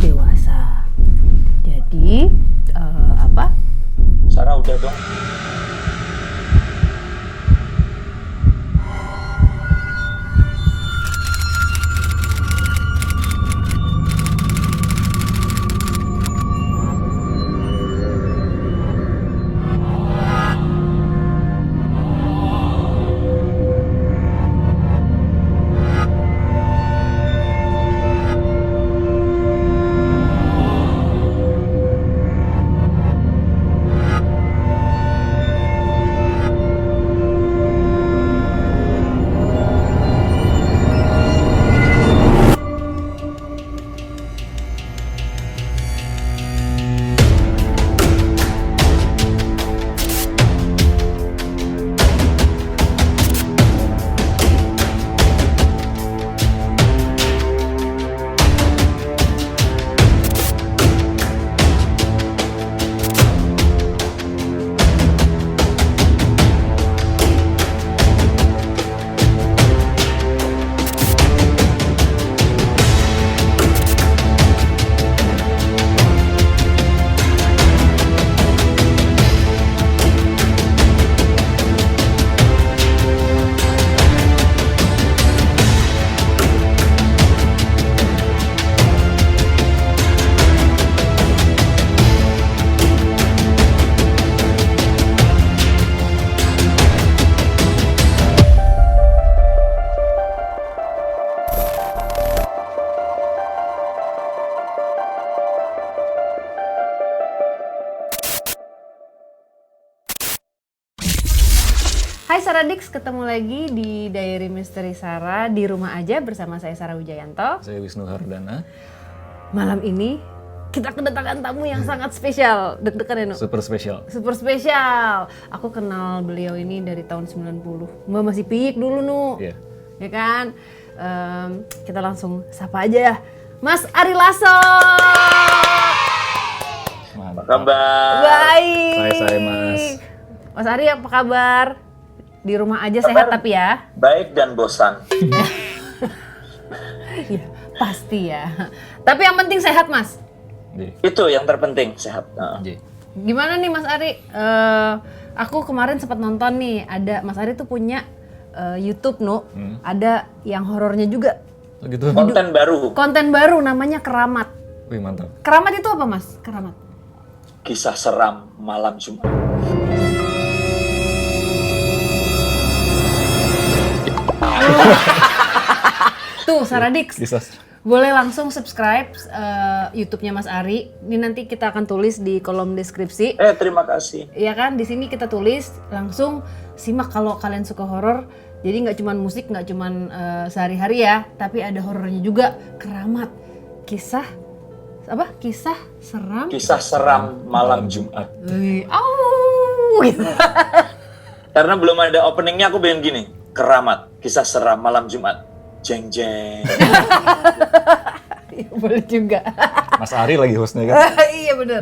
dewasa. Jadi apa? Sarah udah dong. Hai Saradix, ketemu lagi di Diary Misteri Sarah di rumah aja bersama saya Sarah Wijayanto. Saya Wisnu Hardana. Malam ini kita kedatangan tamu yang sangat spesial. Deg-degan ya, Nu? Super spesial. Super spesial. Aku kenal beliau ini dari tahun 90. Mbak masih piyik dulu, Nu. Iya. Ya kan? Kita langsung sapa aja ya. Mas Ari Lasso. Apa kabar? Baik. Saya Mas. Mas Ari apa kabar? Di rumah aja sehat tapi ya? Baik dan bosan. Ya, pasti ya. Tapi yang penting sehat, Mas. J. Itu yang terpenting, sehat. J. Gimana nih Mas Ari? Aku kemarin sempat nonton nih, ada Mas Ari tuh punya YouTube, Nu. Ada yang horornya juga. Oh gitu. Konten baru namanya Keramat. Wih mantap. Keramat itu apa, Mas? Keramat. Kisah seram malam Jumat. Tuh, Saradix. Kisah. Boleh langsung subscribe YouTube-nya Mas Ari. Ini nanti kita akan tulis di kolom deskripsi. Terima kasih. Iya kan, di sini kita tulis langsung simak kalau kalian suka horor. Jadi nggak cuman musik, nggak cuman sehari-hari ya, tapi ada horornya juga. Keramat, kisah apa? Kisah seram. Kisah seram malam Jumat. Wih, au. Karena belum ada openingnya, aku bilang gini. Keramat, kisah seram malam Jumat. Jeng jeng. Ya, boleh juga. Mas Ari lagi hostnya kan? Iya bener.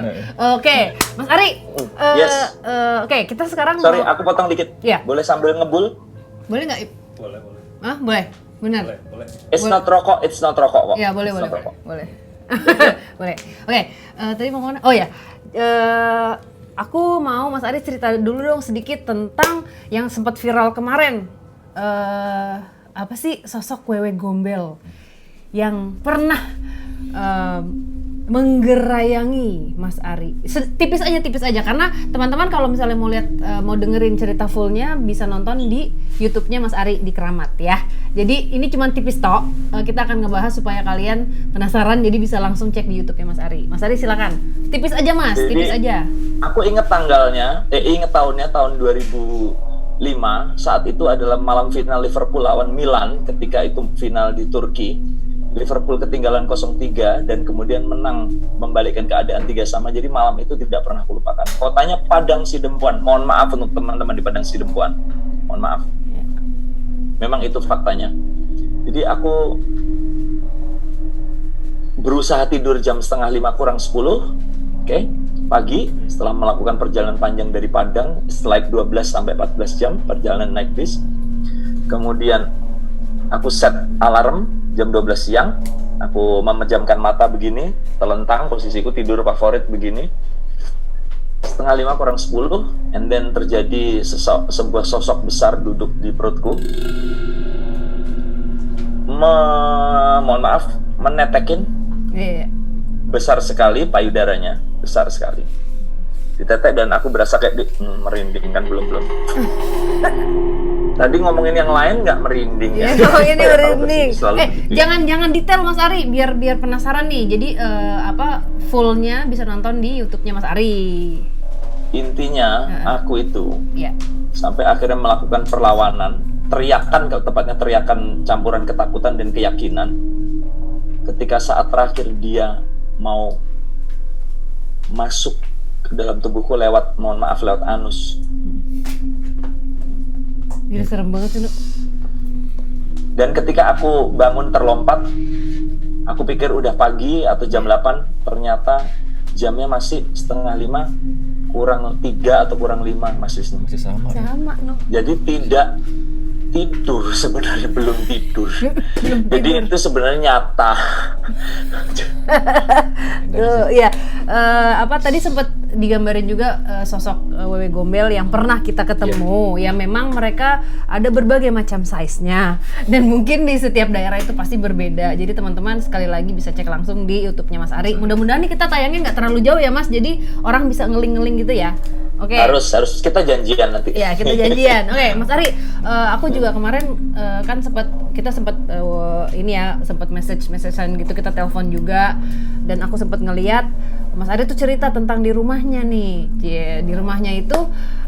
Oke, Mas Ari. Yes. Oke, kita sekarang Sorry, aku potong dikit. Iya. Boleh sambil ngebul? Boleh nggak? Boleh. Ah, boleh. Benar. Boleh. It's not rokok kok. Ya, boleh. It's not rokok. Boleh. Boleh. Oke, tadi mau kemana? Oh ya. Aku mau Mas Ari cerita dulu dong sedikit tentang yang sempat viral kemarin. Apa sih sosok wewe gombel yang pernah menggerayangi Mas Ari. Tipis aja karena teman-teman kalau misalnya mau lihat mau dengerin cerita fullnya bisa nonton di YouTube-nya Mas Ari di Keramat ya. Jadi ini cuma tipis tok. Kita akan ngebahas supaya kalian penasaran, jadi bisa langsung cek di YouTube-nya Mas Ari. Mas Ari silakan. Tipis aja Mas, Jadi, tipis aja. Aku inget tanggalnya, inget tahunnya tahun 2005. Saat itu adalah malam final Liverpool lawan Milan ketika itu final di Turki. Liverpool ketinggalan 0-3 dan kemudian menang membalikkan keadaan 3-3. Jadi malam itu tidak pernah aku lupakan. Kotanya Padang Sidempuan. Mohon maaf untuk teman-teman di Padang Sidempuan. Mohon maaf. Memang itu faktanya. Jadi aku berusaha tidur jam 4:30 kurang 10. Pagi setelah melakukan perjalanan panjang dari Padang, like 12 sampai 14 jam perjalanan naik bis. Kemudian aku set alarm jam 12 siang, Aku memejamkan mata begini, telentang, posisiku tidur favorit begini. 4:30 kurang 10, and then terjadi sebuah sosok besar duduk di perutku. Mohon maaf, menetekin. Iya. Besar sekali payudaranya, besar sekali. Ditetek dan aku berasa kayak merinding kan belum. Tadi ngomongin yang lain nggak merinding ya? Oh ini merinding. Selalu Jangan detail Mas Ari, biar penasaran nih. Jadi fullnya bisa nonton di YouTube-nya Mas Ari. Intinya aku itu Ya. sampai akhirnya melakukan perlawanan, teriakan, kalau tepatnya teriakan campuran ketakutan dan keyakinan. Ketika saat terakhir dia mau masuk ke dalam tubuhku lewat anus. Gila serem banget sih, Nuk. Dan ketika aku bangun terlompat, aku pikir udah pagi atau jam 8, ternyata jamnya masih 4:30, kurang 3 atau kurang 5 masih Masih sama. Ya? Sama, Nuk. Jadi tidak tidur, sebenarnya belum tidur. Jadi itu sebenarnya nyata. Iya, tadi sempat digambarin juga sosok Wewe Gombel yang pernah kita ketemu. Ya memang mereka ada berbagai macam size-nya dan mungkin di setiap daerah itu pasti berbeda. Jadi teman-teman sekali lagi bisa cek langsung di YouTube-nya Mas Ari. Mudah-mudahan nih kita tayangnya nggak terlalu jauh ya Mas. Jadi orang bisa ngeling-ngeling gitu ya. Oke. Harus kita janjian nanti. Ya kita janjian. Oke, Mas Ari, aku juga kemarin kan sempat message-an gitu, kita telepon juga dan aku sempat ngeliat Mas Ari tuh cerita tentang di rumahnya nih. Di rumahnya itu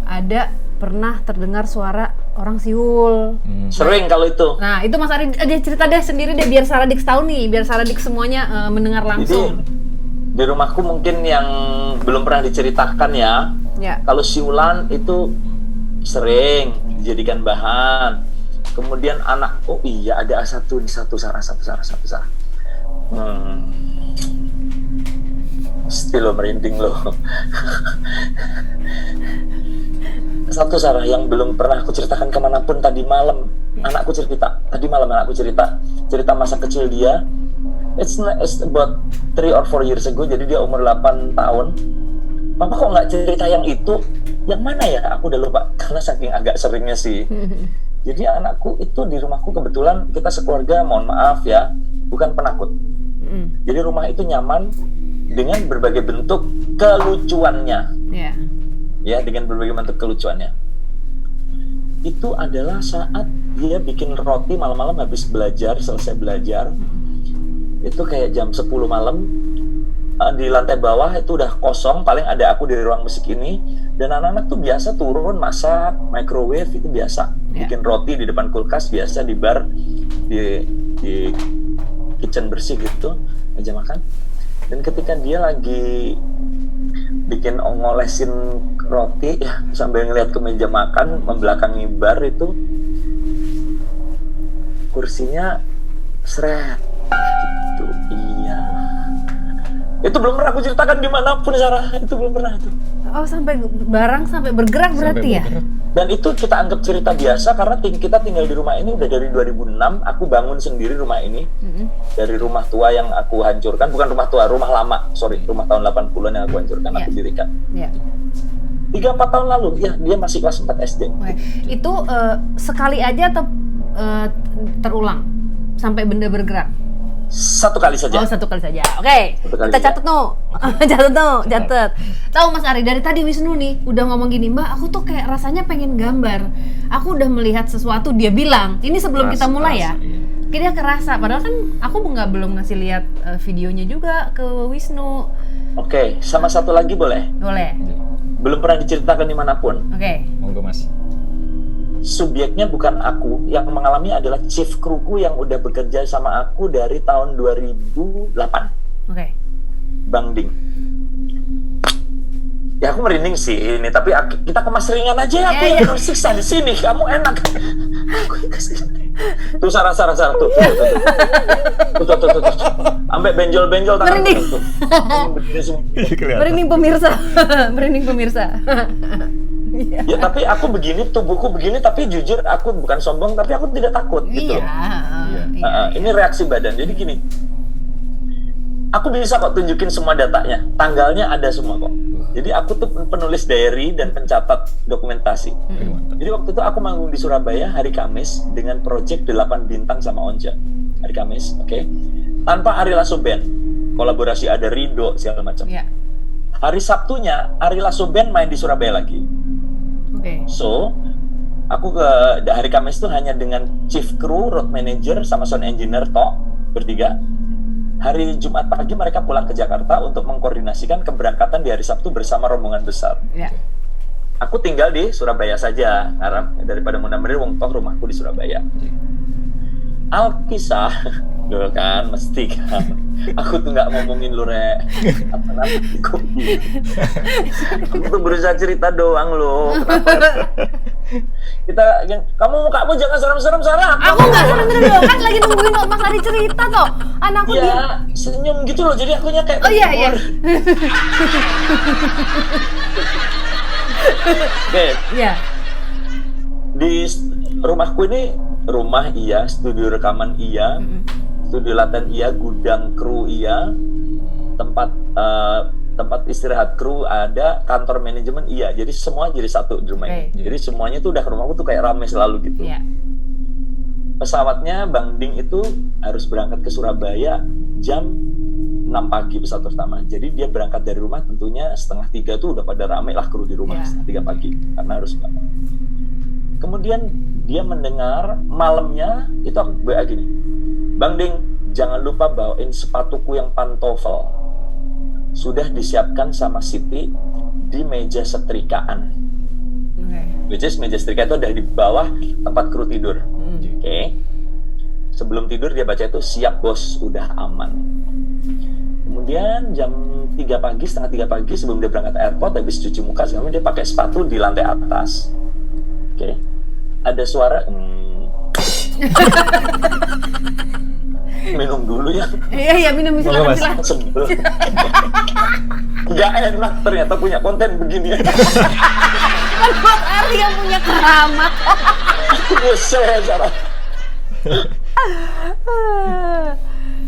ada pernah terdengar suara orang siul. Sering kalau itu. Nah, itu Mas Ari aja cerita deh sendiri deh biar Saradik tahu nih, biar Saradik semuanya mendengar langsung. Jadi, di rumahku mungkin yang belum pernah diceritakan ya. Ya. Kalau siulan itu sering dijadikan bahan. Kemudian ada satu Sarah. Still lo merinding lo. Satu Sarah yang belum pernah aku ceritakan kemanapun tadi malam. Anakku cerita masa kecil dia. It's about 3 or 4 years ago. Jadi dia umur 8 tahun. Papa kok nggak cerita yang itu? Yang mana ya? Aku udah lupa karena saking agak seringnya sih. Jadi anakku itu di rumahku kebetulan kita sekeluarga, mohon maaf ya, bukan penakut. Jadi rumah itu nyaman dengan berbagai bentuk kelucuannya. Yeah. Ya, dengan berbagai bentuk kelucuannya. Itu adalah saat dia bikin roti malam-malam habis selesai belajar. Itu kayak jam 10 malam. Di lantai bawah itu udah kosong, paling ada aku di ruang musik ini, dan anak-anak tuh biasa turun masak, microwave itu biasa, bikin roti di depan kulkas biasa di bar, di kitchen bersih gitu, meja makan. Dan ketika dia lagi bikin ngolesin roti ya sambil ngeliat ke meja makan membelakangi bar itu, kursinya seret gitu. Iya. Itu belum pernah aku ceritakan dimanapun Sarah, itu belum pernah itu. Oh sampai bergerak berarti ya? Dan itu kita anggap cerita biasa karena kita tinggal di rumah ini udah dari 2006. Aku bangun sendiri rumah ini dari rumah tua yang aku hancurkan, bukan rumah tua, rumah lama, rumah tahun 80-an yang aku hancurkan, aku dirikan. 3-4 tahun lalu, ya dia masih kelas 4 SD. Itu sekali aja atau terulang sampai benda bergerak? Satu kali saja. Oh, satu kali saja. Oke. Kita catat no. Catat. Tahu Mas Ari, dari tadi Wisnu nih udah ngomong gini, "Mbak, aku tuh kayak rasanya pengen gambar. Aku udah melihat sesuatu." Dia bilang, ini sebelum kita mulai ya. Dia kerasa, padahal kan aku belum ngasih lihat videonya juga ke Wisnu. Oke, sama satu lagi boleh? Boleh. Belum pernah diceritakan dimanapun. Oke. Monggo Mas. Subjeknya bukan aku, yang mengalami adalah chief kruku yang udah bekerja sama aku dari tahun 2008. Oke. Bang Ding. Ya aku merinding sih ini, tapi kita kemas ringan aja ya. Aku yang harus siksa di sini, kamu enak. Aku kasih. Tuh Sarah tuh. Sampai benjol-benjol tangan. Merinding. Merinding pemirsa. Ya tapi aku begini, tubuhku begini, tapi jujur aku bukan sombong, tapi aku tidak takut gitu. Iya. Ini reaksi badan. Jadi gini, Aku bisa kok tunjukin semua datanya, tanggalnya ada semua kok. Jadi aku tuh penulis diary dan pencatat dokumentasi. Mantap. Jadi waktu itu aku manggung di Surabaya hari Kamis dengan project 8 bintang sama Onja. Hari Kamis, oke. Tanpa Ari Lasso Band. Kolaborasi ada Rido segala macam. Ya. Hari Sabtunya Ari Lasso Band main di Surabaya lagi. Oke. So, aku ke hari Kamis tuh hanya dengan chief crew, road manager sama sound engineer tok bertiga. Hari Jumat pagi mereka pulang ke Jakarta untuk mengkoordinasikan keberangkatan di hari Sabtu bersama rombongan besar. Ya. Aku tinggal di Surabaya saja, karena daripada mundur-mundur wong toh rumahku di Surabaya. Alkisah, dulu kan, mesti kan. Aku tuh nggak ngomongin lu, Rek. Apa namanya? Aku tuh berusaha cerita doang lo. Kamu mukamu jangan serem-serem, Sarah. Aku nggak serem-serem dong, kan lagi nungguin Mas Ari cerita toh. Anakku dia. Iya, senyum gitu loh, jadi akunya kayak Oh iya iya. Oke, Iya. di rumahku ini, rumah iya, studio rekaman iya, studio latihan iya, gudang kru iya, tempat istirahat kru ada, kantor manajemen iya, jadi semua jadi satu di rumah ini. Jadi semuanya tuh udah rumahku tuh kayak rame selalu gitu. Iya. Pesawatnya Bang Ding itu harus berangkat ke Surabaya jam 6 pagi pesawat pertama. Jadi dia berangkat dari rumah tentunya 2:30 tuh udah pada rame lah kru di rumah 3:30 pagi karena harus berangkat. Kemudian dia mendengar malamnya itu aku WA gini, Bang Ding, jangan lupa bawain sepatuku yang pantofel. Sudah disiapkan sama Siti di meja setrikaan. Which is meja setrika itu ada di bawah tempat kru tidur. Oke. Sebelum tidur dia baca itu, siap bos, udah aman. Kemudian jam 3 pagi, 2:30 pagi sebelum dia berangkat airport, habis cuci muka segala macam, dia pakai sepatu di lantai atas. Oke. Ada suara minum dulu ya. Iya minum silakan. Sebel. Gak enak ternyata punya konten begini. Kan Mas Ari yang punya keramat. Buset, Sarah.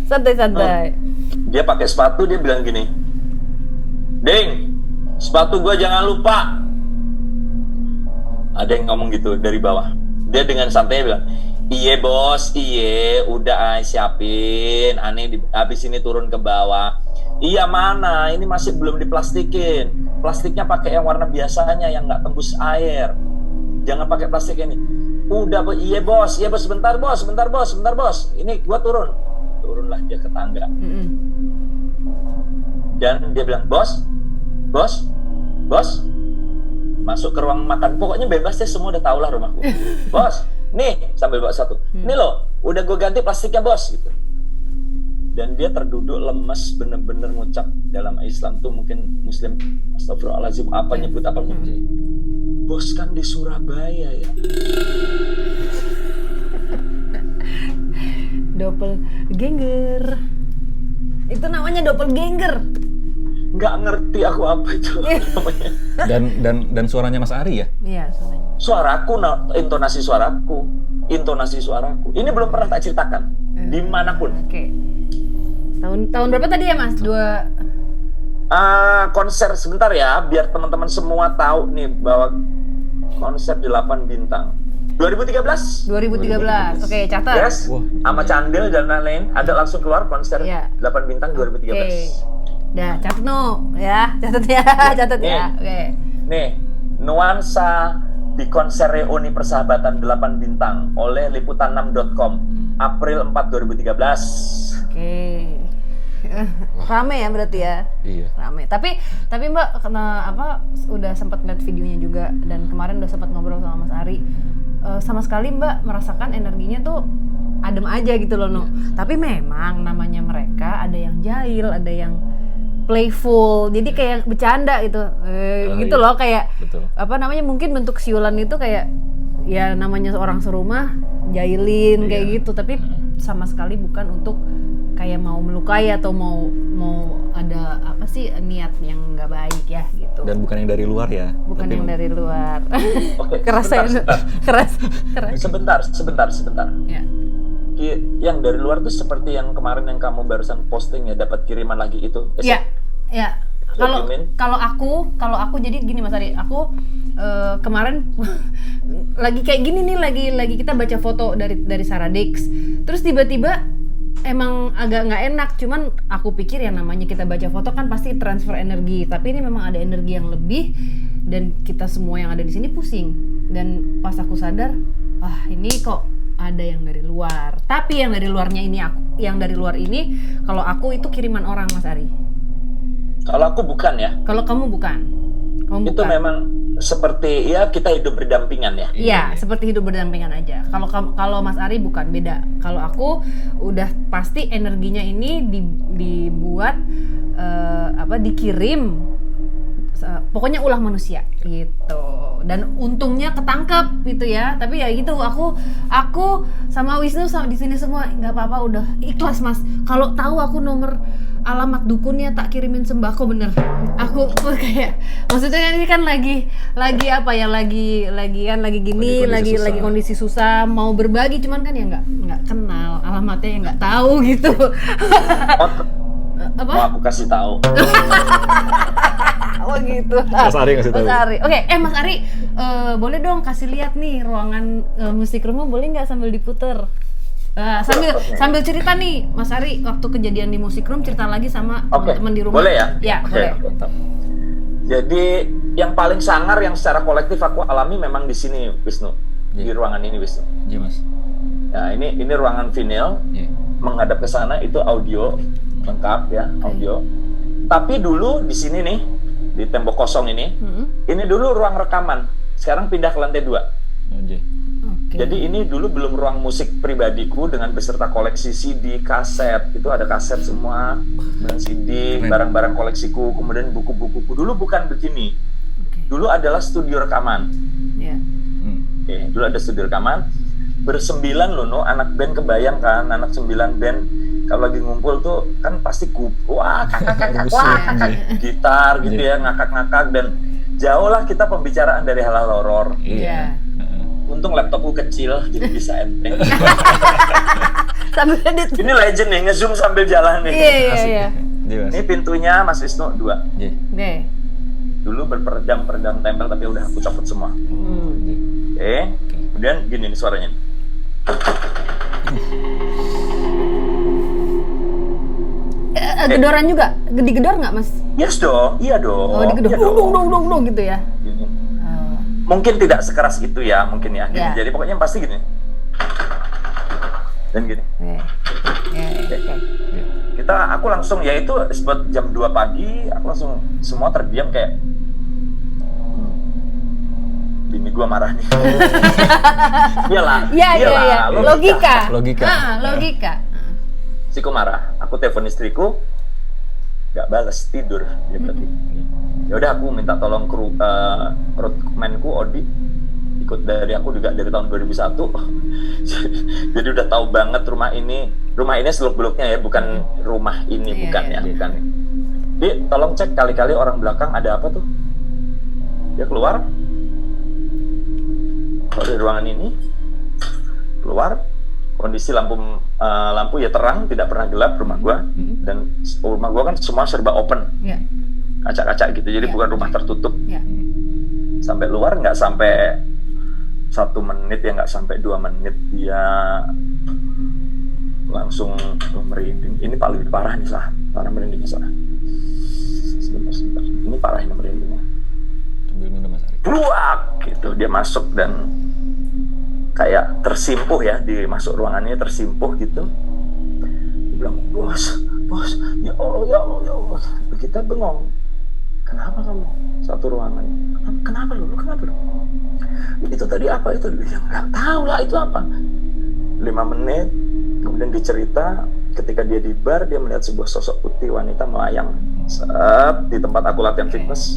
Santai-santai. Dia pakai sepatu, dia bilang gini, Ding, sepatu gua jangan lupa. Ada yang ngomong gitu dari bawah. Dia dengan santai bilang, iye bos, iye, udah siapin. Aneh habis ini turun ke bawah. Iya mana, ini masih belum diplastikin. Plastiknya pakai yang warna biasanya, yang nggak tembus air. Jangan pakai plastik ini. Udah, iya bos, sebentar bos. Ini gua turun. Turunlah dia ke tangga. Dan dia bilang, bos. Masuk ke ruang makan. Pokoknya bebas deh, semua udah tau lah rumahku. Bos, nih sambil bawa satu. Nih loh, udah gue ganti plastiknya bos gitu. Dan dia terduduk lemes, bener-bener ngucap dalam Islam tuh mungkin Muslim, astagfirullahaladzim, apa nyebut apa. Bos kan di Surabaya ya. Doppelganger. Itu namanya doppelganger. Nggak ngerti aku apa itu namanya. Dan suaranya Mas Ari ya? Iya, suaranya. Suaraku, intonasi suaraku. Ini belum pernah tak ceritakan dimanapun. Oke. Tahun berapa tadi ya Mas? Konser sebentar ya, biar teman-teman semua tahu nih bahwa konser 8 bintang. 2013. Oke, catat. Yes. Sama Candil dan lain-lain ada langsung keluar konser 8 bintang 2013. Oke. Dah, catat ya. Catat ya. Oke. Nih, nuansa di konser reuni persahabatan 8 bintang oleh liputan6.com April 4 2013. Oke. Rame ya berarti ya. Iya. Rame. Tapi Mbak udah sempat lihat videonya juga dan kemarin udah sempat ngobrol sama Mas Ari. Sama sekali Mbak merasakan energinya tuh adem aja gitu loh, No. Tapi memang namanya mereka ada yang jahil, ada yang playful, jadi kayak bercanda gitu, gitu loh, kayak betul. Mungkin bentuk siulan itu kayak ya namanya orang serumah jahilin kayak gitu, tapi sama sekali bukan untuk kayak mau melukai atau mau ada niat yang nggak baik ya gitu. Dan bukan yang dari luar ya. Bukan yang dari luar. Oke, keras. sebentar. Ya. yang dari luar tuh seperti yang kemarin yang kamu barusan posting ya, dapat kiriman lagi itu. Ya, ya. Kalau Dokumen. kalau aku jadi gini Mas Ari, aku kemarin lagi kayak gini nih, lagi kita baca foto dari Saradix, terus tiba-tiba emang agak nggak enak, cuman aku pikir ya namanya kita baca foto kan pasti transfer energi, tapi ini memang ada energi yang lebih dan kita semua yang ada di sini pusing. Dan pas aku sadar, ini kok ada yang dari luar. Tapi yang dari luarnya ini yang dari luar ini kalau aku itu kiriman orang Mas Ari. Kalau aku bukan ya. Kalau kamu bukan. Itu memang seperti ya kita hidup berdampingan ya. Iya, seperti hidup berdampingan aja. Kalau Mas Ari bukan, beda. Kalau aku udah pasti energinya ini dibuat dikirim, pokoknya ulah manusia gitu. Dan untungnya ketangkep gitu ya. Tapi ya gitu, aku sama Wisnu sama di sini semua nggak apa-apa, udah ikhlas Mas. Kalau tahu aku nomor alamat dukunnya tak kirimin sembako, bener. Aku kayak, maksudnya ini kan lagi apa ya, lagi gini, lagi kondisi susah, mau berbagi, cuman kan ya nggak kenal alamatnya, ya nggak tahu gitu. Apa? Mau aku kasih tahu. Oh gitu. Mas Ari ngasih tahu. Mas Ari. Oke, Mas Ari, boleh dong kasih lihat nih ruangan musik room, boleh nggak sambil diputer? Sambil cerita nih, Mas Ari, waktu kejadian di musik room, cerita lagi sama teman-teman di rumah. Boleh ya? Ya, boleh. Jadi yang paling sangar yang secara kolektif aku alami memang di sini, Wisnu. Di ruangan ini, Wisnu. Iya, Mas. Nah, ini ruangan vinyl. Menghadap ke sana itu audio lengkap ya, audio. Tapi dulu di sini nih, di tembok kosong ini dulu ruang rekaman. Sekarang pindah ke lantai 2. Jadi ini dulu belum ruang musik pribadiku dengan beserta koleksi CD, kaset. Itu ada kaset semua, dan CD, barang-barang koleksiku, kemudian buku-bukuku. Dulu bukan begini. Dulu adalah studio rekaman. Dulu ada studio rekaman. Bersembilan loh, anak band, kebayang kan, anak 9 band. Kalau lagi ngumpul tuh kan pasti kakak gitar gitu ya, ngakak-ngakak, dan jauh lah kita pembicaraan dari hal-hal horor. Iya. Untung laptopku kecil jadi bisa enteng. Sambil edit. Ini legend nih, nge-zoom sambil jalan nih. Iya. Ini pintunya Mas Wisnu 2. Oke. Dulu berperedam tempel tapi udah aku copot semua. Oke. Kemudian gini nih suaranya. Gedoran juga? Digedor nggak, Mas? Yes dong, iya dong. Oh, digedor. Dong gitu ya. Mungkin tidak sekeras itu ya, mungkin ya. Gini. Jadi pokoknya pasti gini. Dan gini. Aku langsung, ya itu buat jam 2 pagi, aku langsung semua terdiam kayak bini gua marah nih. Iyalah. Iya. Logika. Istriku marah. Aku telepon istriku, nggak balas, tidur dia berarti. Ya udah, aku minta tolong roadmanku Odi, ikut dari aku juga dari tahun 2001. Jadi udah tahu banget rumah ini seluk-beluknya ya, bukan rumah ini, bukan. Di tolong cek kali-kali orang belakang ada apa tuh. Dia keluar dari ruangan ini, keluar, kondisi lampu ya terang, tidak pernah gelap rumah gua, dan rumah gua kan semua serba open. Kaca-kaca gitu, jadi bukan rumah tertutup. Sampai luar nggak sampai 1 menit ya, nggak sampai 2 menit dia langsung merinding. Ini paling parah nih, parah merindingnya salah. Sebentar. Ini parah ini merindingnya. Sambil minum, Mas Ari. Buak gitu, dia masuk dan kayak tersimpuh ya, di masuk ruangannya tersimpuh gitu. Dia bilang, bos, ya Allah. Kita bengong. Kenapa kamu satu ruangan? Kenapa lu? Itu tadi apa itu? Ya nggak tahu lah itu apa. 5 menit, kemudian dicerita ketika dia di bar, dia melihat sebuah sosok putih wanita melayang di tempat aku latihan fitness.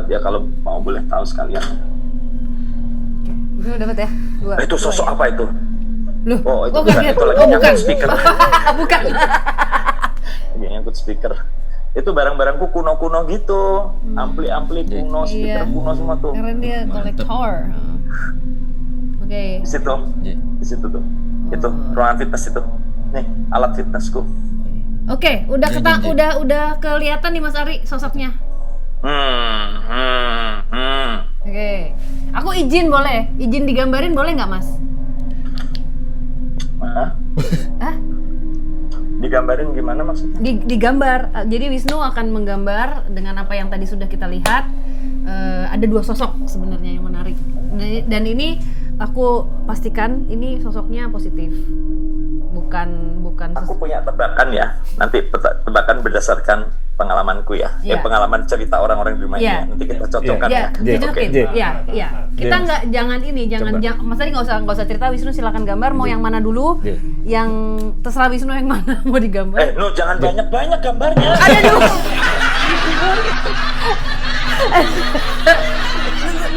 Ya kalau mau boleh tahu sekalian. Gue dapat ya. Itu sosok apa itu? Loh, itu bukan, itu lagi nyangkut speaker. Bukan. Lagi nyangkut speaker. Itu barang-barangku kuno-kuno gitu, ampli kuno, speaker kuno semua tuh. Karena dia kolektor. Oke. Di situ tuh. Itu ruangan fitness itu. Nih, alat fitnessku. Oke, udah kelihatan nih Mas Ari sosoknya. Oke. Aku izin boleh? Izin digambarin boleh nggak, Mas? Hah? Hah? Digambarin gimana maksudnya? Digambar. Jadi Wisnu akan menggambar dengan apa yang tadi sudah kita lihat. Ada dua sosok sebenarnya yang menarik. Dan ini aku pastikan ini sosoknya positif. Bukan Aku punya tebakan ya. Nanti tebakan berdasarkan pengalamanku ya. Iya. Pengalaman cerita orang-orang di rumah Iya. ya. Nanti kita cocokkan Iya, ya. dicocokin. Oke. Iya. Kita jangan Mas Ari nggak usah cerita. Wisnu silakan gambar. Mau yang mana dulu? Yang terserah Wisnu yang mana mau digambar. Jangan banyak-banyak gambarnya. Ada dulu.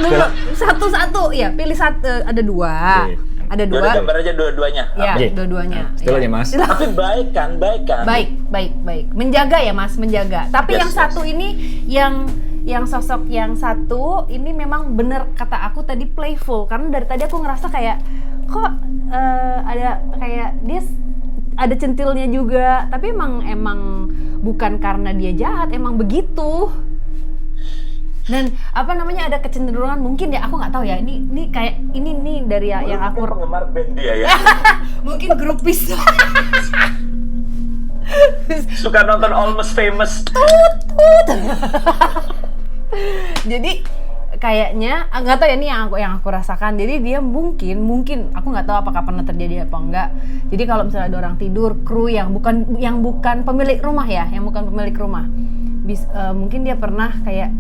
Dulu satu-satu. Ya, pilih satu. Ada dua. Ada dua. Udah gambar aja dua-duanya. Ya, Oke. dua-duanya. Setelah ya, Mas. Tapi baik kan? Baik. Menjaga ya Mas, menjaga. Tapi yang satu ini, yang sosok yang satu ini memang bener kata aku tadi playful. Karena dari tadi aku ngerasa kayak kok ada kayak dia ada centilnya juga. Tapi emang bukan karena dia jahat, emang begitu. Dan ada kecenderungan mungkin ya, aku nggak tahu ya, ini kayak ini dari yang aku penggemar band dia ya. mungkin grupis. Suka nonton Almost Famous. Jadi kayaknya nggak tahu ya, ini yang aku rasakan. Jadi dia mungkin aku nggak tahu apakah pernah terjadi apa enggak. Jadi kalau misalnya ada orang tidur, kru yang bukan pemilik rumah ya, mungkin dia pernah kayak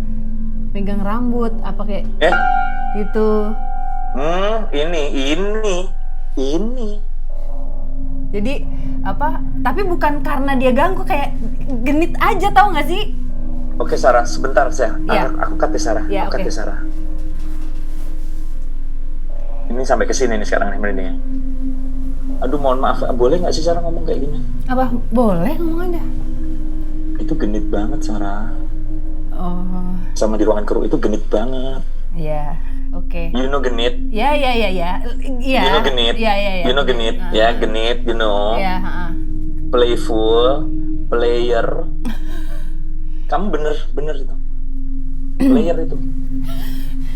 pegang rambut apa kayak gitu. Ini. Jadi tapi bukan karena dia ganggu, kayak genit aja, tahu nggak sih? Oke Sarah, sebentar saya. Ya. Aku cut ya Sarah. Ya, Aku cut oke. ya Sarah. Ini sampai ke sini nih sekarang nih merindingnya. Aduh, mohon maaf. Boleh nggak sih Sarah ngomong kayak gini? Apa? Boleh ngomong aja. Itu genit banget Sarah. Oh. Sama di ruangan kru itu genit banget. Ya, oke. You know genit? Ya. Iya. You know genit? Iya. You know genit? Ya, genit, you know. Iya, Playful, player. Kamu bener itu. Player itu.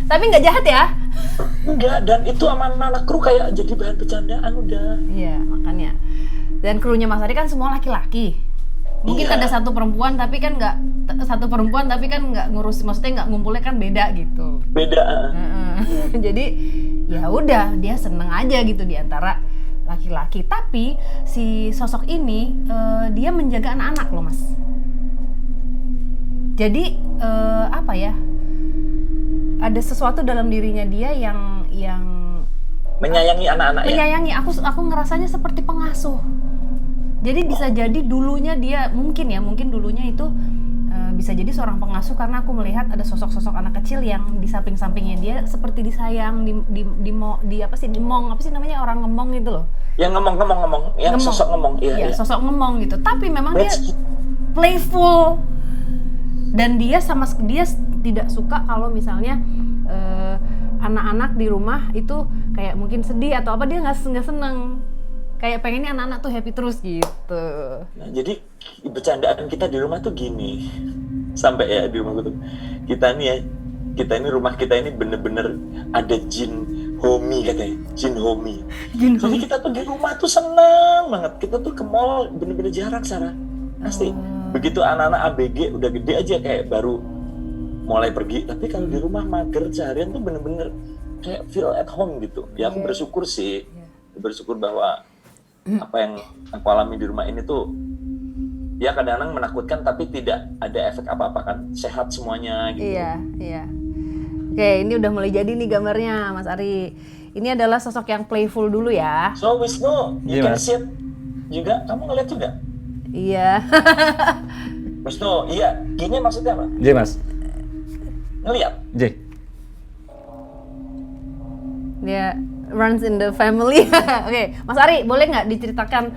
Tapi nggak jahat ya? Enggak, dan itu sama anak kru kayak jadi bahan bercandaan udah. Iya, makanya. Dan krunya Mas Ari kan semua laki-laki. Mungkin Iya. ada satu perempuan tapi kan nggak ngurus, maksudnya nggak ngumpulnya kan beda gitu. Beda. Jadi ya udah, dia seneng aja gitu di antara laki-laki. Tapi si sosok ini dia menjaga anak-anak loh Mas. Jadi ada sesuatu dalam dirinya dia yang Menyayangi anak-anak ya. menyayangi. Aku ngerasanya seperti pengasuh. Jadi bisa jadi dulunya dia mungkin dulunya itu bisa jadi seorang pengasuh, karena aku melihat ada sosok-sosok anak kecil yang di samping-sampingnya dia seperti disayang, orang ngemong gitu loh. Yang ngomong, yang sosok ngomong. Iya. Sosok ngomong gitu. Tapi memang dia playful. Dan dia tidak suka kalau misalnya anak-anak di rumah itu kayak mungkin sedih atau apa, dia nggak seneng. Kayak pengennya anak-anak tuh happy terus gitu. Nah, jadi bercandaan kita di rumah tuh gini. Sampai ya di rumah gue tuh. Kita ini rumah kita ini bener-bener ada jin homi katanya. Jin homi. Jadi kita tuh di rumah tuh senang banget. Kita tuh ke mall bener-bener jarang Sarah. Pasti. Begitu anak-anak ABG udah gede aja kayak baru mulai pergi. Tapi kalau di rumah mager seharian tuh bener-bener kayak feel at home gitu. Ya aku bersyukur sih. Bersyukur bahwa apa yang aku alami di rumah ini tuh ya kadang-kadang menakutkan tapi tidak ada efek apa-apa kan, sehat semuanya gitu. Iya. Oke, ini udah mulai jadi nih gambarnya Mas Ari. Ini adalah sosok yang playful dulu ya. So Wisnu, you Iya, can Mas. see it juga, kamu ngeliat juga? Iya. Wisnu, iya, gini maksudnya apa? J, Mas. Ngeliat? J. Dia runs in the family. Oke, Mas Ari, boleh nggak diceritakan,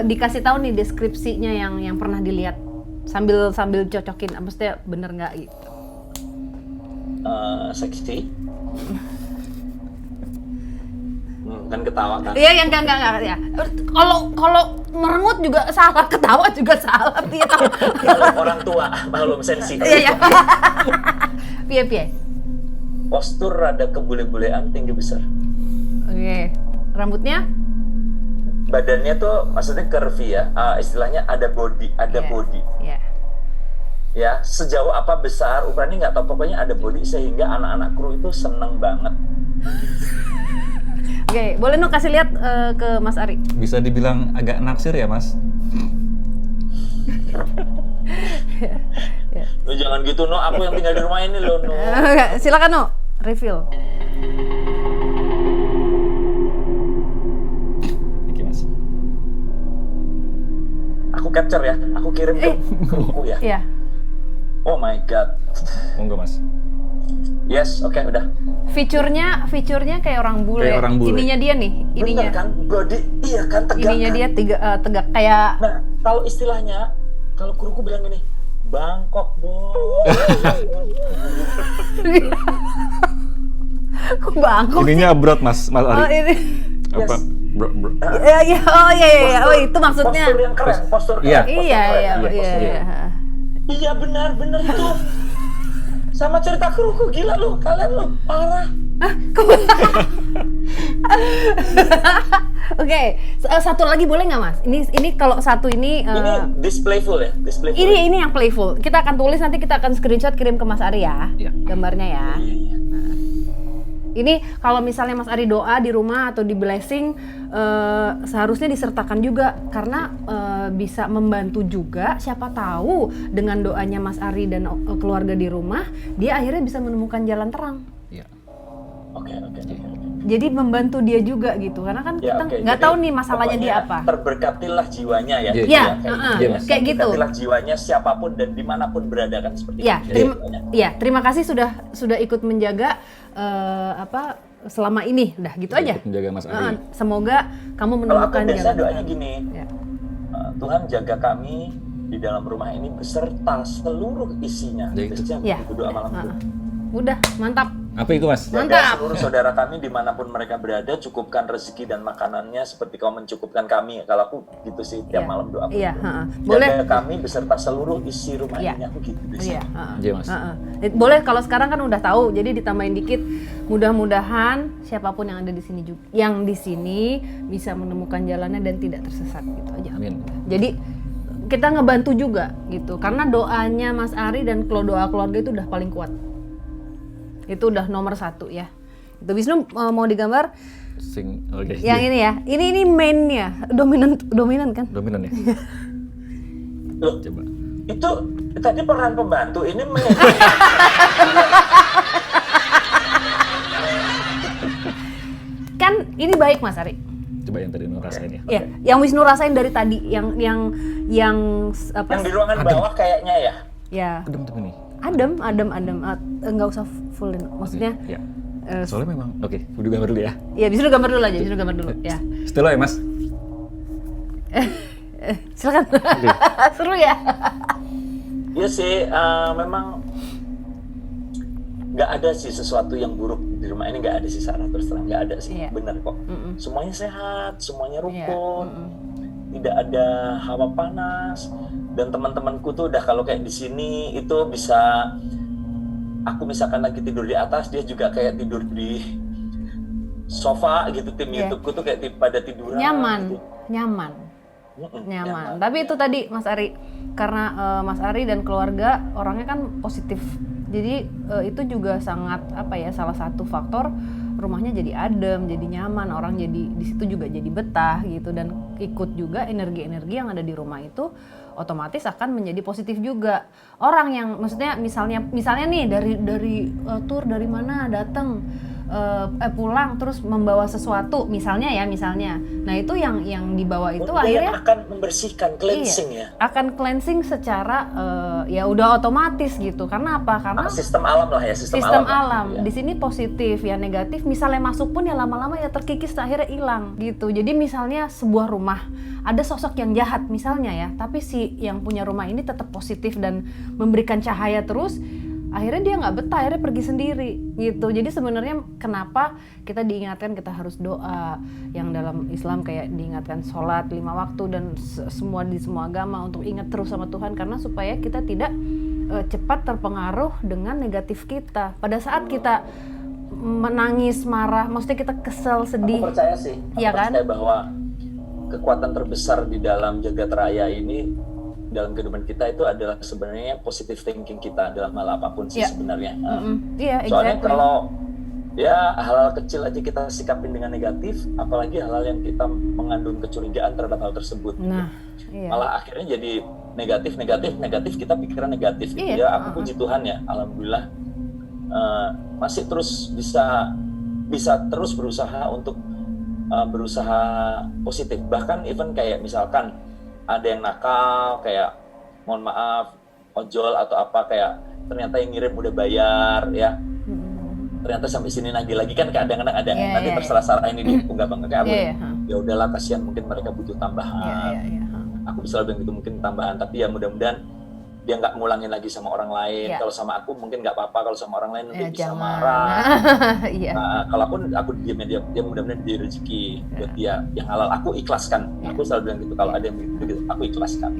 dikasih tahu nih deskripsinya yang pernah dilihat sambil cocokin, maksudnya bener nggak gitu? Seksi, Kan ketawa kan. Iya, yang enggak ya. Kalau merengut juga salah, ketawa juga salah, piye tahu. Kalau orang tua maklum sensi. Iya. Piye. Postur rada kebule-bulean, tinggi besar. Oke. Rambutnya? Badannya tuh maksudnya curvy ya. Istilahnya ada body. Iya. Ya, sejauh apa besar ukurannya nggak tahu, pokoknya ada body sehingga anak-anak kru itu seneng banget. Oke, boleh no kasih lihat ke Mas Ari. Bisa dibilang agak naksir ya, Mas? Ya. Lu jangan gitu, No. Aku yang tinggal di rumah ini loh, No. Silakan no, reveal. Oke, Mas. Aku capture ya, aku kirim ke kruku ya. Iya. Oh my god. Monggo, Mas. Yes, oke, udah. Fiturnya kayak orang bule. Kayak orang bule. Ininya dia nih, ininya. Bener kan, body, iya kan, tegak Ininya kan? dia tegak kayak Nah, kalau istilahnya, kalau kruku bilang gini, Bangkok, Bos. kok bangkok. Ininya abroad, Mas Oh, Ari. ini. Apa? Yes. Bro. Iya. Oh, itu maksudnya. Postur yang keren, postur keren. Iya. postur Iya. keren. Iya, benar itu. Sama cerita kruku, gila lu, kalian lu, parah. Oke, satu lagi boleh nggak Mas? Ini kalau satu ini. Ini displayful ya, displayful. Ini yang playful. Kita akan tulis nanti, kita akan screenshot kirim ke Mas Ari ya. Iya. Gambarnya ya. Iya. Ini kalau misalnya Mas Ari doa di rumah atau di blessing, seharusnya disertakan juga karena bisa membantu juga. Siapa tahu dengan doanya Mas Ari dan keluarga di rumah, dia akhirnya bisa menemukan jalan terang. Iya. Oke. Jadi membantu dia juga gitu, karena kan Ya, kita oke. nggak Jadi, tahu nih masalahnya dia pokoknya apa. Terberkatilah jiwanya ya. Iya. Iya, Iya, Mas. kayak gitu. Terberkatilah jiwanya siapapun dan dimanapun berada kan seperti Ya, itu. terima kasih sudah ikut menjaga selama ini, udah gitu aja. Ikut menjaga Mas Ari. Semoga kamu Kalau aku menemukan biasa jalan doanya terang. gini, Ya. Tuhan jaga kami di dalam rumah ini beserta seluruh isinya. Ya, itu. Itu Ya. doa malam itu. Udah, mantap. Apa itu, Mas? Jaga Mantap. seluruh saudara kami dimanapun mereka berada, cukupkan rezeki dan makanannya seperti kau mencukupkan kami. Kalau aku gitu sih tiap Iya. malam doa. Iya, Jaga boleh. kami beserta seluruh isi rumah Iya. ini, aku gitu Iya, biasanya. Iya, Mas. Boleh kalau sekarang kan udah tahu, jadi ditambahin dikit. Mudah-mudahan siapapun yang ada di sini juga, yang di sini bisa menemukan jalannya dan tidak tersesat gitu aja. Amin. Jadi kita ngebantu juga gitu, karena doanya Mas Ari dan doa keluarga itu udah paling kuat. Itu udah nomor 1 ya. Itu Wisnu mau digambar Oke. yang ini ya. Ini mainnya, dominan kan? Dominan ya. Loh, Coba. itu tadi peran pembantu ini Kan ini baik Mas Ari. Coba yang tadi Nur rasain ya. Ya, yang Wisnu rasain dari tadi, yang apa? yang di ruangan bawah kayaknya ya. Ya, Adem tuh nih. adem, nggak usah fullin. Maksudnya, Iya. Soalnya memang oke, udah gambar dulu ya. ya Wisnu gambar dulu aja, Wisnu gambar dulu. Ya, Setelah ya, Mas. silakan. Seru ya. Iya sih, memang nggak ada sih sesuatu yang buruk di rumah ini, nggak ada sih, Sarah, terus terang nggak ada sih. Iya. Bener kok. Mm-mm. Semuanya sehat, semuanya Iya, rukun, tidak ada hawa panas. Dan teman-temanku tuh udah kalau kayak di sini itu bisa, aku misalkan lagi tidur di atas, dia juga kayak tidur di sofa gitu. Tim Iya. YouTubeku tuh kayak pada tiduran. Nyaman, gitu. nyaman. Mm-mm, Nyaman. Tapi itu tadi Mas Ari, karena Mas Ari dan keluarga orangnya kan positif. Jadi itu juga sangat salah satu faktor rumahnya jadi adem, jadi nyaman, orang jadi di situ juga jadi betah gitu, dan ikut juga energi-energi yang ada di rumah itu otomatis akan menjadi positif juga. Orang yang maksudnya misalnya nih dari tour dari mana datang pulang terus membawa sesuatu misalnya. Nah, itu yang dibawa itu Dia akhirnya akan membersihkan, cleansing ya. akan cleansing secara ya udah otomatis gitu. Karena apa? Karena Sistem alam lah ya, sistem lah. alam. Iya. Di sini positif, ya negatif. Misalnya masuk pun ya lama-lama ya terkikis, akhirnya hilang gitu. Jadi misalnya sebuah rumah ada sosok yang jahat misalnya ya, tapi si yang punya rumah ini tetap positif dan memberikan cahaya terus, akhirnya dia nggak betah, akhirnya pergi sendiri gitu. Jadi sebenarnya kenapa kita diingatkan kita harus doa, yang dalam Islam kayak diingatkan sholat 5 waktu dan semua di semua agama untuk ingat terus sama Tuhan, karena supaya kita tidak cepat terpengaruh dengan negatif kita. Pada saat kita menangis, marah, maksudnya kita kesel, sedih. Aku percaya sih, Iya kan? percaya bahwa kekuatan terbesar di dalam jagat raya ini, dalam kehidupan kita itu adalah sebenarnya positive thinking kita dalam hal apapun sih sebenarnya. Iya, Soalnya exactly. kalau ya hal-hal kecil aja kita sikapin dengan negatif, apalagi hal-hal yang kita mengandung kecurigaan terhadap hal tersebut. Nah, iya. Malah akhirnya jadi negatif, kita pikiran negatif. Iya, Ya aku puji Tuhan ya, alhamdulillah masih terus bisa terus berusaha untuk berusaha positif. Bahkan even kayak misalkan ada yang nakal, kayak mohon maaf ojol atau apa, kayak ternyata yang ngirim udah bayar ya, ternyata sampai sini nagih lagi kan, kadang-kadang ada nanti terserah Sarah ini diunggah banget kayak aku, ya udahlah kasihan mungkin mereka butuh tambahan. Aku bisa bilang gitu, mungkin tambahan, tapi ya mudah-mudahan dia nggak ngulangin lagi sama orang lain. Kalau sama aku mungkin nggak apa-apa, kalau sama orang lain nanti bisa marah. Kalau aku diam, dia mudah-mudahan dia rezeki buat dia yang halal, aku ikhlaskan. Aku selalu bilang gitu, kalau ada yang begitu aku ikhlaskan.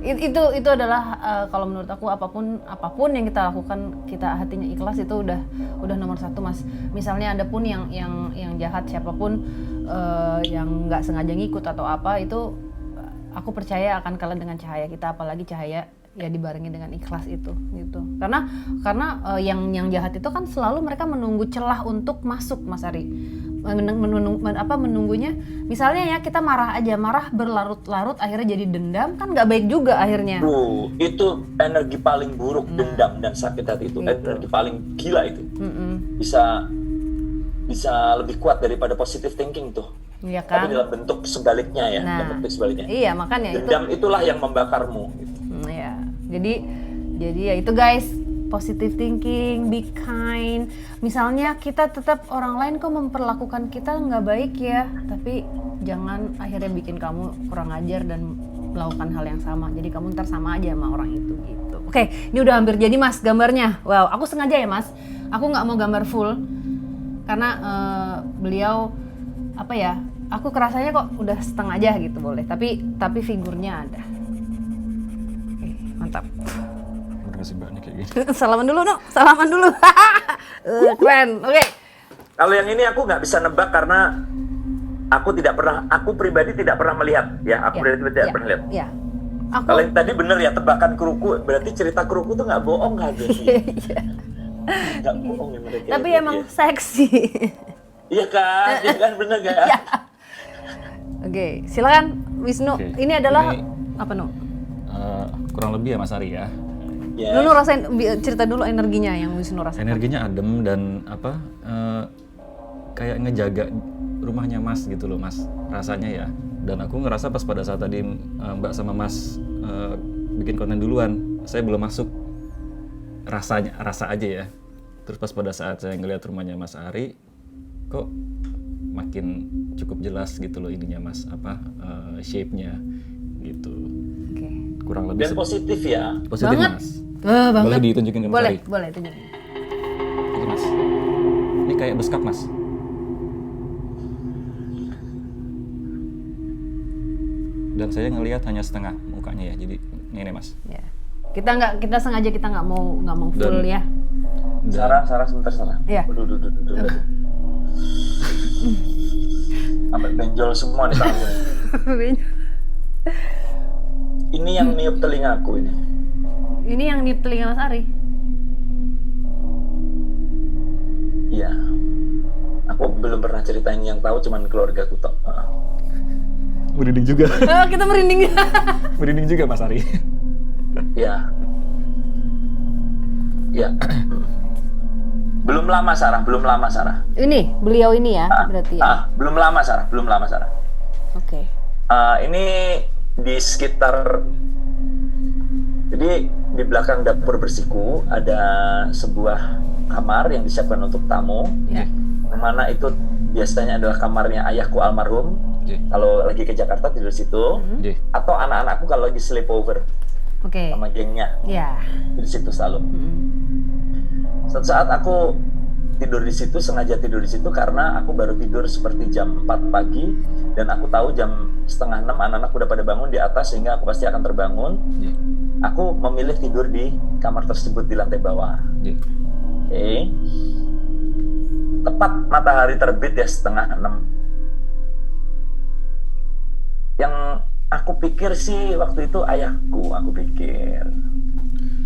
Itu adalah kalau menurut aku apapun yang kita lakukan, kita hatinya ikhlas, itu udah nomor 1, Mas. Misalnya ada pun yang jahat, siapapun yang nggak sengaja ngikut atau apa, itu aku percaya akan kalah dengan cahaya kita, apalagi cahaya ya dibarengi dengan ikhlas itu gitu. Karena yang jahat itu kan selalu mereka menunggu celah untuk masuk, Mas Ari. Menunggunya, misalnya ya kita marah berlarut-larut akhirnya jadi dendam, kan nggak baik juga akhirnya. Itu energi paling buruk, dendam dan sakit hati itu energi paling gila itu. Bisa lebih kuat daripada positive thinking tuh. Iya kan? Tapi dalam bentuk sebaliknya ya, dalam bentuk sebaliknya. Iya, makanya dendam itulah yang membakarmu gitu. Ya. Jadi ya itu guys, positive thinking, be kind. Misalnya kita tetap orang lain kok memperlakukan kita nggak baik ya, tapi jangan akhirnya bikin kamu kurang ajar dan melakukan hal yang sama. Jadi kamu ntar sama aja sama orang itu gitu. Oke, ini udah hampir jadi, Mas, gambarnya. Wow, aku sengaja ya, Mas. Aku nggak mau gambar full karena beliau apa ya? Aku kerasanya kok udah setengah aja gitu, boleh. Tapi figurnya ada. Oke, mantap. Makasih banyak kayak gini. Salaman dulu, No. Salaman dulu. Keren. Oke. Kalau yang ini aku nggak bisa nebak karena aku pribadi tidak pernah melihat ya. Aku pribadi tidak pernah lihat. Iya. Kalau yang tadi bener ya, tebakan keruku, berarti cerita keruku tuh nggak bohong nggak berarti? Nggak bohong ya mereka. Tapi emang seksi. Iya kan, bener gak? Iya. Oke, silakan Wisnu. Oke, Ini adalah ini, apa, Nu? Kurang lebih ya Mas Ari ya. Yes. Lu rasain, cerita dulu energinya yang Wisnu rasain. Energinya adem dan kayak ngejaga rumahnya Mas gitu loh, Mas, rasanya ya. Dan aku ngerasa pas pada saat tadi Mbak sama Mas bikin konten duluan, saya belum masuk, rasa aja ya. Terus pas pada saat saya ngelihat rumahnya Mas Ari, kok makin cukup jelas gitu loh ininya, Mas, shape-nya gitu. Oke. Kurang lebih Dan positif ya. positif, Banget. Mas. Banget. Boleh ditunjukin ke Mas Ari? Boleh tunjukin. Itu, Mas. Ini kayak beskap, Mas. Dan saya ngelihat hanya setengah mukanya ya, jadi ini Mas. Ya. Kita sengaja nggak mau full Dan- ya. Sarah sebentar Sarah. Iya. Aduh. Sampai benjol semua nih tangan gue. Ini yang niup telingaku ini. Ini yang di telinga Mas Ari. Iya. Aku belum pernah ceritain, yang tahu cuman keluarga ku tok. Merinding juga. Oh, kita merinding. Merinding juga Mas Ari. Iya. Iya. Belum lama Sarah. Ini beliau ini ya, berarti ya. Belum lama Sarah. Oke. Ini di sekitar, jadi di belakang dapur bersihku ada sebuah kamar yang disiapkan untuk tamu. Ya. Mana itu biasanya adalah kamarnya ayahku almarhum. Kalau lagi ke Jakarta tidur situ, atau anak-anakku kalau lagi sleepover Oke. sama gengnya Ya. di situ selalu. Suatu saat aku tidur di situ, sengaja tidur di situ karena aku baru tidur seperti jam 4 pagi dan aku tahu jam 5:30 anak-anak udah pada bangun di atas sehingga aku pasti akan terbangun. Aku memilih tidur di kamar tersebut di lantai bawah. Oke. Tepat matahari terbit ya 5:30. Yang aku pikir sih waktu itu ayahku, aku pikir.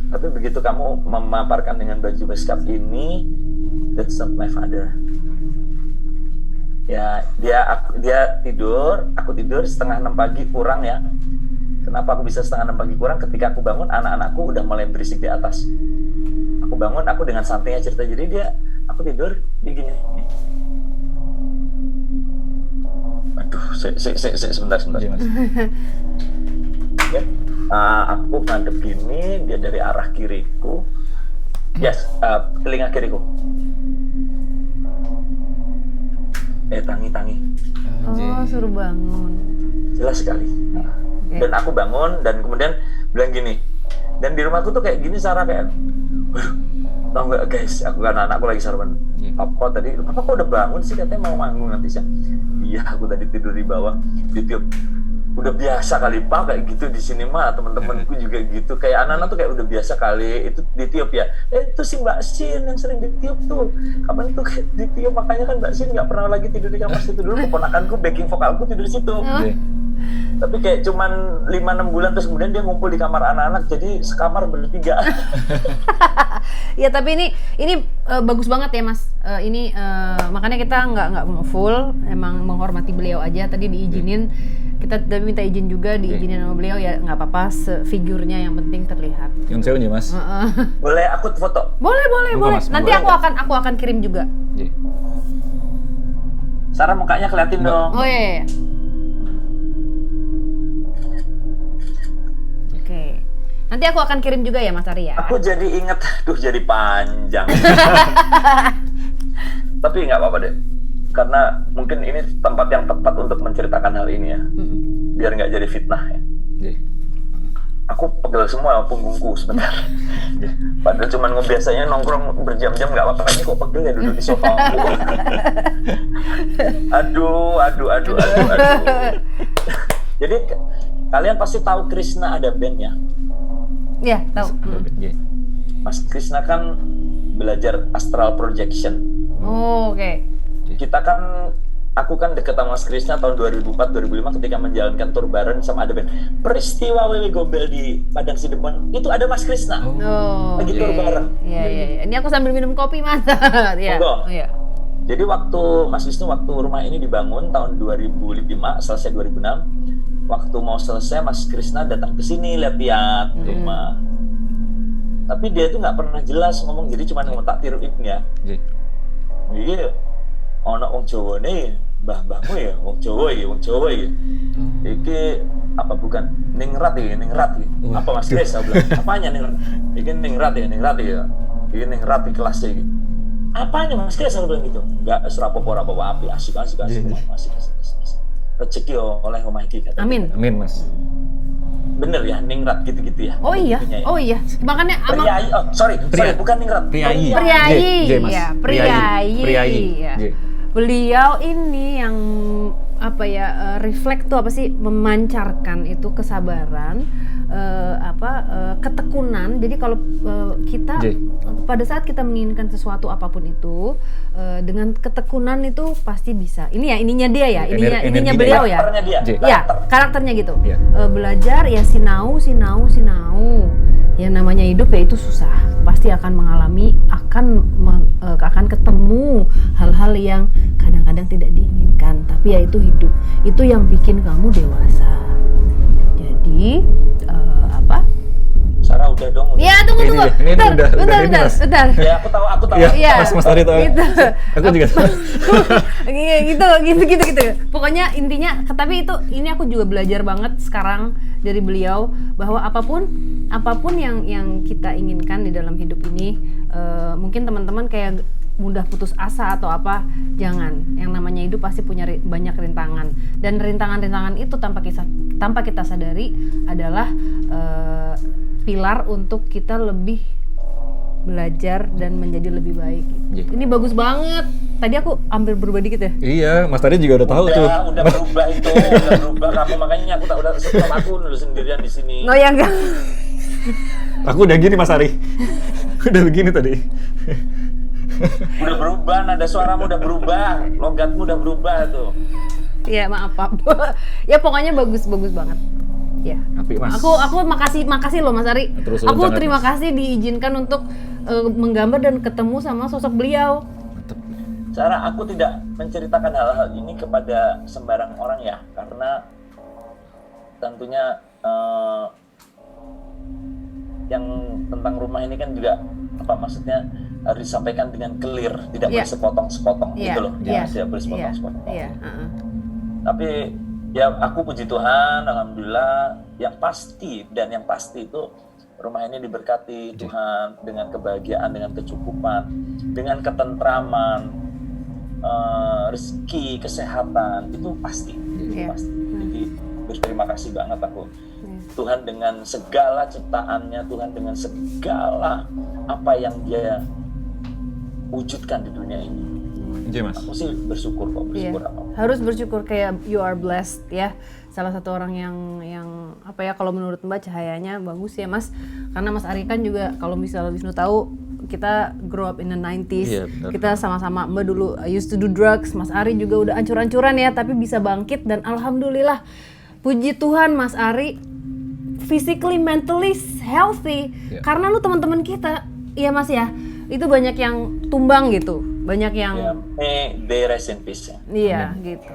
Tapi begitu kamu memaparkan dengan baju beskap ini, that's not my father. Ya, dia tidur, aku tidur 5:30 pagi kurang ya. Kenapa aku bisa 5:30 pagi kurang? Ketika aku bangun, anak-anakku udah mulai berisik di atas. Aku bangun, aku dengan santainya cerita. Jadi aku tidur, dia gini. Aduh, sebentar. Ya, aku ngadep gini, dia dari arah kiriku. Yes, telinga kiriku. Tangi. Oh, suruh bangun. Jelas sekali. Dan aku bangun dan kemudian bilang gini. Dan di rumahku tuh kayak gini Sarah, kayak, waduh, tau nggak guys, aku kan anakku lagi sarapan. Papa kok udah bangun sih, katanya mau manggung nanti siang. Iya, aku tadi tidur di bawah, ditiup. Udah biasa kali Pak kayak gitu di sini mah, teman-temanku juga gitu, kayak anak-anak tuh kayak udah biasa kali itu ditiup ya. Itu si Mbak Sin yang sering ditiup tuh, kapan itu kayak ditiup, makanya kan Mbak Sin nggak pernah lagi tidur di kamar situ. Dulu keponakanku backing vokalku tidur di situ. Tapi kayak cuman 5-6 bulan terus kemudian dia ngumpul di kamar anak-anak, jadi sekamar bertiga. Ya tapi ini bagus banget ya Mas. Ini makanya kita nggak full, emang menghormati beliau aja. Tadi diizinin, kita minta izin juga diizinin sama beliau, ya nggak apa-apa, figurnya yang penting terlihat. Yang saya nih Mas. Boleh aku foto? Boleh. Mas, Nanti aku akan kirim juga. Sarah mukanya keliatin dong. Oh iya. Oke. Nanti aku akan kirim juga ya Mas Ari ya. Aku jadi inget, jadi panjang. Tapi nggak apa-apa deh, karena mungkin ini tempat yang tepat untuk menceritakan hal ini ya, biar nggak jadi fitnah ya. Aku pegel semua punggungku sebentar. Padahal cuman biasanya nongkrong berjam-jam nggak apa-apa, ini kok pegel ya duduk di sofa. Aduh. Jadi kalian pasti tahu Krishna ada band ya? Iya, tahu. Mas Krishna kan belajar astral projection. Oh, oke. Aku kan deket sama Mas Krishna tahun 2004-2005 ketika menjalankan tour bareng sama ada band Peristiwa Wewe Gombel di Padang Sidemon. Itu ada Mas Krishna. Lagi tour bareng. Iya. Ini aku sambil minum kopi Mas. Iya. Iya. Jadi waktu Mas Wisnu, waktu rumah ini dibangun tahun 2005, selesai 2006. Waktu mau selesai, Mas Krishna datang ke sini lihat-lihat rumah. Tapi dia itu nggak pernah jelas ngomong, jadi cuma ngotak tiruin ya. Iya, ono wong Jawa nih, mbah-mbahmu ya, wong Jawa ya. Iki apa bukan ningrat ya. Apa Mas Kris? Saya bilang, apanya ningrat? Iki ningrat ya. Iki ningrat di kelasnya gitu. Apanya Mas Kris? Saya bilang gitu. Enggak serapopo api, asik. Rezeki oleh omah iki kata. Amin Mas. Bener ya, ningrat gitu-gitu ya. Oh iya. Makanya priai. Bukan ningrat. Priai. Ya, priai. Ya. Beliau ini yang refleks tuh apa sih, memancarkan itu kesabaran, ketekunan. Jadi kalau kita pada saat kita menginginkan sesuatu apapun itu, dengan ketekunan itu pasti bisa. Ini ya ininya dia ya, ininya beliau ya. Karakternya gitu. Belajar ya sinau. Yang namanya hidup ya itu susah. Pasti akan mengalami, akan ketemu hal-hal yang kadang-kadang tidak diinginkan, tapi ya itu hidup. Itu yang bikin kamu dewasa. Jadi Sarah udah dong. Ya tunggu. Ini Bentar. Ya aku tahu. Ya, Mas Ari tahu. Gitu. Aku juga tahu. gitu. Pokoknya intinya, tapi ini aku juga belajar banget sekarang dari beliau, bahwa apapun yang kita inginkan di dalam hidup ini, mungkin teman-teman kayak mudah putus asa atau apa, jangan. Yang namanya hidup pasti punya banyak rintangan, dan rintangan itu tanpa kita sadari adalah pilar untuk kita lebih belajar dan menjadi lebih baik. Iya. Ini bagus banget. Tadi aku hampir berubah dikit ya. Iya, Mas tadi juga udah tahu tuh. Udah berubah itu, udah berubah kamu, makanya aku tak udah stop aku dulu sendirian di sini. Oh ya enggak. Aku udah gini Mas Ari. Udah begini tadi. Udah berubah, nada suaramu udah berubah, logatmu udah berubah tuh. Iya, maaf Pak. Ya pokoknya bagus banget. Ya. Apik, Mas. Aku makasih loh Mas Ari. Terus Aku sangat, terima Mas. kasih diizinkan untuk menggambar dan ketemu sama sosok beliau. Mantep. Cara aku tidak menceritakan hal-hal ini kepada sembarang orang ya, karena tentunya yang tentang rumah ini kan juga apa maksudnya harus disampaikan dengan clear, tidak boleh sepotong-sepotong gitu loh, tidak boleh sepotong-sepotong. Tapi ya aku puji Tuhan, alhamdulillah, yang pasti itu rumah ini diberkati Tuhan dengan kebahagiaan, dengan kecukupan, dengan ketentraman, rezeki, kesehatan, itu pasti. Pasti. Jadi berterima kasih banget aku. Tuhan dengan segala ciptaannya, Tuhan dengan segala apa yang Dia wujudkan di dunia ini. Iya, Mas. Aku sih bersyukur kok, apa. Harus bersyukur, kayak you are blessed ya. Salah satu orang yang apa ya, kalau menurut Mbak cahayanya bagus ya Mas. Karena Mas Ari kan juga kalau misalnya Wisnu tahu, kita grow up in the 90s. Iya, benar. Kita sama-sama, Mbak dulu used to do drugs, Mas Ari juga udah ancur-ancuran ya, tapi bisa bangkit dan alhamdulillah. Puji Tuhan Mas Ari physically, mentally healthy. Yeah. Karena lu teman-teman kita, iya Mas ya, itu banyak yang tumbang gitu, banyak yang May they rest in peace. iya gitu.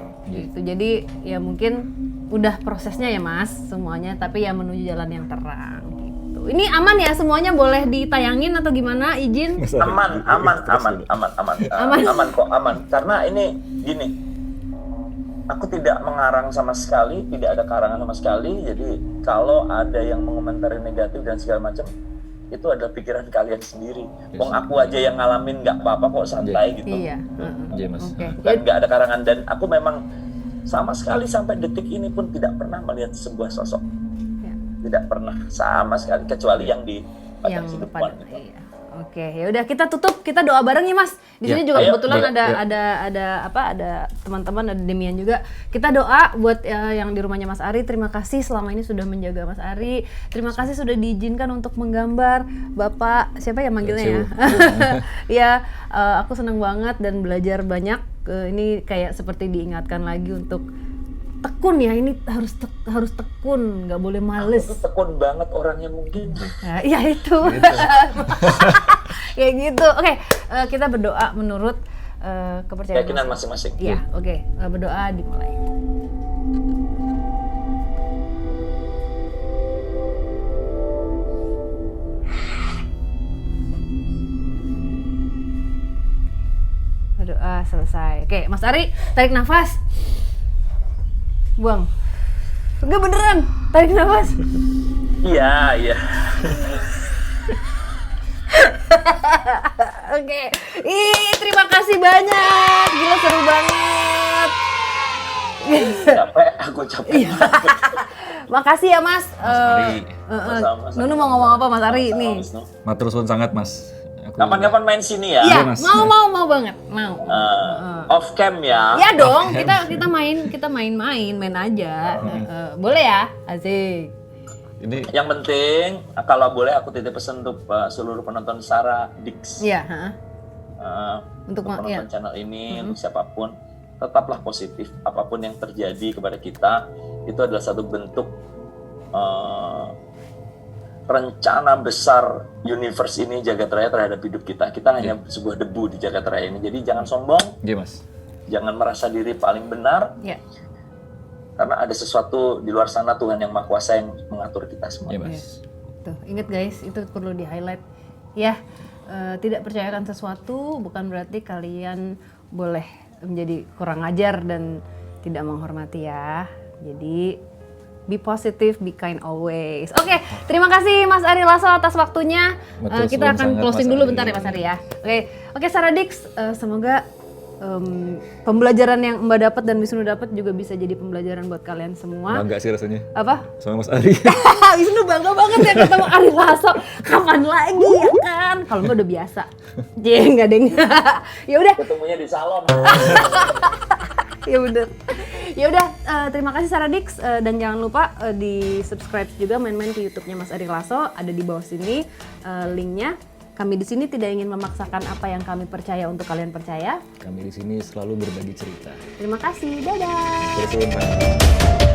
Jadi ya mungkin udah prosesnya ya Mas semuanya, tapi ya menuju jalan yang terang gitu. Ini aman ya semuanya, boleh ditayangin atau gimana? Izin? Aman kok, aman. Karena ini gini, aku tidak mengarang sama sekali, tidak ada karangan sama sekali. Jadi kalau ada yang mengomentari negatif dan segala macam, itu adalah pikiran kalian sendiri. Wong aku aja yang ngalamin, nggak apa-apa kok, santai gitu. Iya. Iya, Mas. Oke. Dan nggak ada karangan, dan aku memang sama sekali sampai detik ini pun tidak pernah melihat sebuah sosok. Ya. Tidak pernah sama sekali, kecuali yang di Yang Padang pada, Sidupan. iya. Oke, ya udah kita tutup, kita doa bareng ya Mas. Di sini Ya, juga ayo, kebetulan boleh, ada teman-teman, ada Demian juga. Kita doa buat yang di rumahnya Mas Ari. Terima kasih selama ini sudah menjaga Mas Ari. Terima kasih sudah diizinkan untuk menggambar. Bapak siapa ya manggilnya ya? Ya, aku senang banget dan belajar banyak. Ini kayak seperti diingatkan lagi untuk tekun ya, ini harus tekun, nggak boleh males. Aku tekun banget orangnya mungkin. Nah, ya itu. Kayak gitu. Oke, kita berdoa menurut kepercayaan Keyakinan masing-masing. Iya, oke. Berdoa dimulai. Berdoa selesai. Oke, Mas Ari, tarik nafas. Buang. Enggak beneran, tarik nafas. Iya. Oke. Terima kasih banyak. Gila seru banget. Capek, aku capek. Makasih ya Mas. Ari. Sama-sama. Nunu mau ngomong apa Mas Ari Sama-sama, nih? Wisnu. Matur suwun sangat, Mas. Aku Kapan-kapan main sini ya. Iya, Mas. mau banget, mau. Off cam ya. Iya dong, kita main aja. Boleh ya? Asik. ini Yang penting, kalau boleh aku titip pesan untuk seluruh penonton Sarah Dix. Iya, Untuk penonton ya. channel ini, untuk siapapun, tetaplah positif. Apapun yang terjadi kepada kita, itu adalah satu bentuk rencana besar universe ini, jagat raya terhadap hidup kita. Kita hanya sebuah debu di jagat raya ini. Jadi jangan sombong, iya, Mas. jangan merasa diri paling benar, Ya. karena ada sesuatu di luar sana, Tuhan yang Maha Kuasa yang mengatur kita semua. Iya, Mas. Tuh, ingat guys, itu perlu di-highlight. Ya, tidak percayakan sesuatu bukan berarti kalian boleh menjadi kurang ajar dan tidak menghormati ya. Jadi be positive, be kind always. Oke, terima kasih Mas Ari Lasso atas waktunya. Betul, Kita suwun akan sangat, closing Mas dulu Ari. bentar ya Mas Ari ya. Oke, Sarah Dix, semoga pembelajaran yang Mbak dapat dan Wisnu dapat juga bisa jadi pembelajaran buat kalian semua. Bangga sih rasanya. Apa? Sama Mas Ari. Wisnu bangga banget ya ketemu Ari Lasso. Kapan lagi ya kan? Kalau Mbak udah biasa. Nggak deng. Ya udah. Ketemunya di salon. Ya bener. Ya udah, terima kasih Saradix dan jangan lupa di subscribe juga main-main ke YouTube-nya Mas Ari Lasso, ada di bawah sini linknya. Kami di sini tidak ingin memaksakan apa yang kami percaya untuk kalian percaya. Kami di sini selalu berbagi cerita. Terima kasih, dadah. Terus